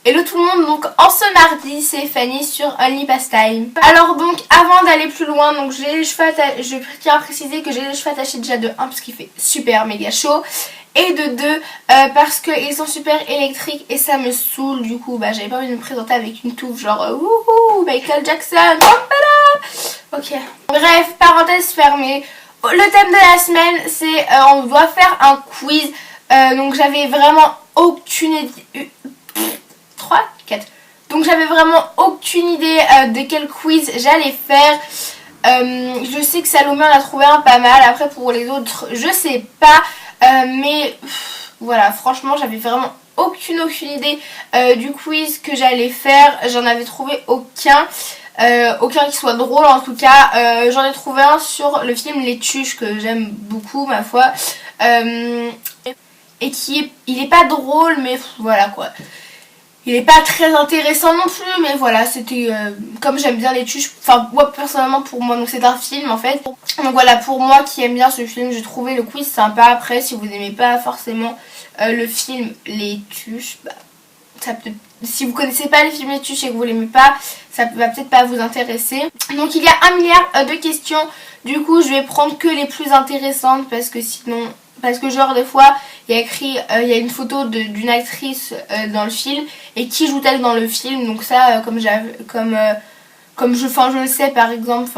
Hello tout le monde, donc en ce mardi c'est Fanny sur Only Pastime. Alors donc avant d'aller plus loin, donc j'ai les cheveux attachés, je tiens à préciser que j'ai les cheveux attachés déjà de 1 parce qu'il fait super méga chaud. Et de 2 parce qu'ils sont super électriques et ça me saoule. Du coup j'avais pas envie de me présenter avec une touffe genre wouhou Michael Jackson. Ok. Bref, parenthèse fermée. Le thème de la semaine c'est on doit faire un quiz. Donc j'avais vraiment aucune idée. 3, 4. Donc j'avais vraiment aucune idée de quel quiz j'allais faire. Je sais que Salomé en a trouvé un pas mal. Après pour les autres je sais pas. Mais voilà, franchement j'avais vraiment aucune idée du quiz que j'allais faire. J'en avais trouvé aucun. Aucun qui soit drôle en tout cas. J'en ai trouvé un sur le film Les Tuches que j'aime beaucoup ma foi. Et il est pas drôle mais voilà quoi. Il est pas très intéressant non plus, mais voilà, c'était comme j'aime bien les tuches, enfin moi personnellement pour moi, donc c'est un film en fait. Donc voilà, pour moi qui aime bien ce film, j'ai trouvé le quiz sympa. Après si vous n'aimez pas forcément le film Les Tuches, ça peut, si vous connaissez pas le film Les Tuches et que vous l'aimez pas, ça va peut-être pas vous intéresser. Donc il y a 1 milliard de questions, du coup je vais prendre que les plus intéressantes parce que sinon... Parce que genre des fois il y a écrit, il y a une photo d'une actrice dans le film et qui joue-t-elle dans le film. Donc ça comme je le sais par exemple,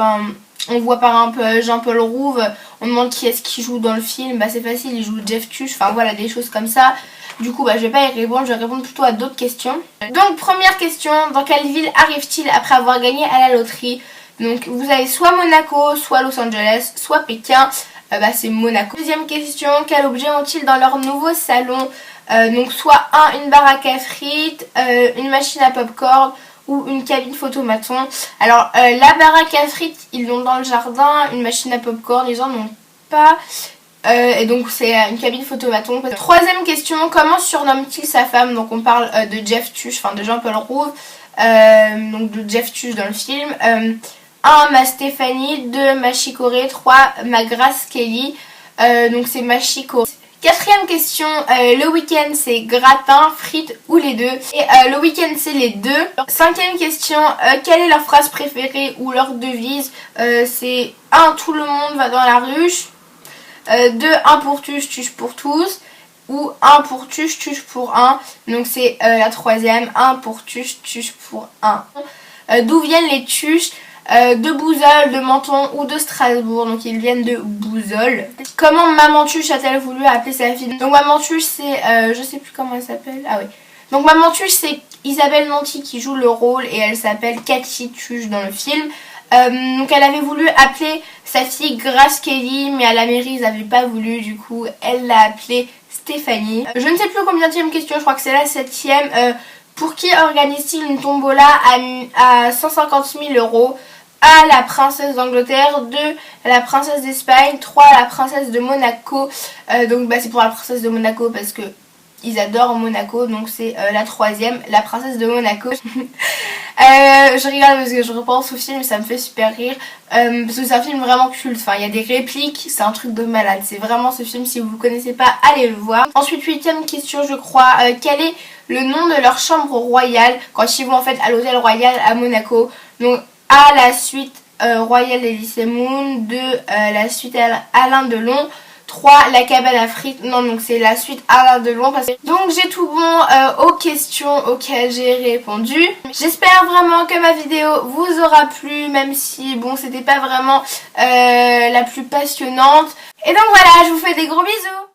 on voit par exemple Jean-Paul Rouve, on demande qui est-ce qui joue dans le film, c'est facile, il joue Jeff Tuche, enfin voilà des choses comme ça. Du coup je vais pas y répondre, je vais répondre plutôt à d'autres questions. Donc première question, dans quelle ville arrive-t-il après avoir gagné à la loterie? Donc vous avez soit Monaco, soit Los Angeles, soit Pékin. C'est Monaco. Deuxième question, quel objet ont-ils dans leur nouveau salon? Donc soit une baraque à frites, une machine à popcorn ou une cabine photomaton. Alors la baraque à frites ils l'ont dans le jardin, une machine à popcorn ils en ont pas. Et donc c'est une cabine photomaton. Troisième question, comment surnomme-t-il sa femme? Donc on parle de Jeff Tuche, enfin de Jean-Paul Rouve, donc de Jeff Tuche dans le film. 1 ma Stéphanie, 2 ma Chicorée, 3 ma Grace Kelly, donc c'est ma Chico. Quatrième question, le week-end c'est gratin, frites ou les deux? Et le week-end c'est les deux. Cinquième question, quelle est leur phrase préférée ou leur devise? C'est 1 tout le monde va dans la ruche, 2 1 pour tuche, tuche pour tous, ou 1 pour tuche, tuche pour 1. Donc c'est la troisième, 1 pour tuche, tuche pour 1. D'où viennent les tuches? De Bouzols, de Menton ou de Strasbourg, donc ils viennent de Bouzols. Comment Maman Tuche a-t-elle voulu appeler sa fille? Donc Maman Tuche c'est, je sais plus comment elle s'appelle, ah oui. Donc Maman Tuche c'est Isabelle Nanty qui joue le rôle et elle s'appelle Cathy Tuche dans le film. Donc elle avait voulu appeler sa fille Grace Kelly mais à la mairie ils n'avaient pas voulu, du coup elle l'a appelée Stéphanie. Je ne sais plus combienième question, je crois que c'est la 7ème. Pour qui organise-t-il une tombola à 150 000 €? 1 la princesse d'Angleterre, 2 la princesse d'Espagne, 3 la princesse de Monaco. Donc c'est pour la princesse de Monaco parce que ils adorent Monaco, donc c'est la 3ème, la princesse de Monaco. Je rigole parce que je repense au film et ça me fait super rire. Parce que c'est un film vraiment culte, enfin il y a des répliques, c'est un truc de malade. C'est vraiment ce film, si vous ne connaissez pas, allez le voir. Ensuite 8ème question je crois, quel est le nom de leur chambre royale quand ils vont en fait à l'hôtel royal à Monaco? Donc A la suite Royal Elysée Moon, 2 la suite Alain Delon, 3 la cabane à frites, non donc c'est la suite Alain Delon. Donc j'ai tout bon aux questions auxquelles j'ai répondu. J'espère vraiment que ma vidéo vous aura plu, même si bon c'était pas vraiment la plus passionnante. Et donc voilà, je vous fais des gros bisous.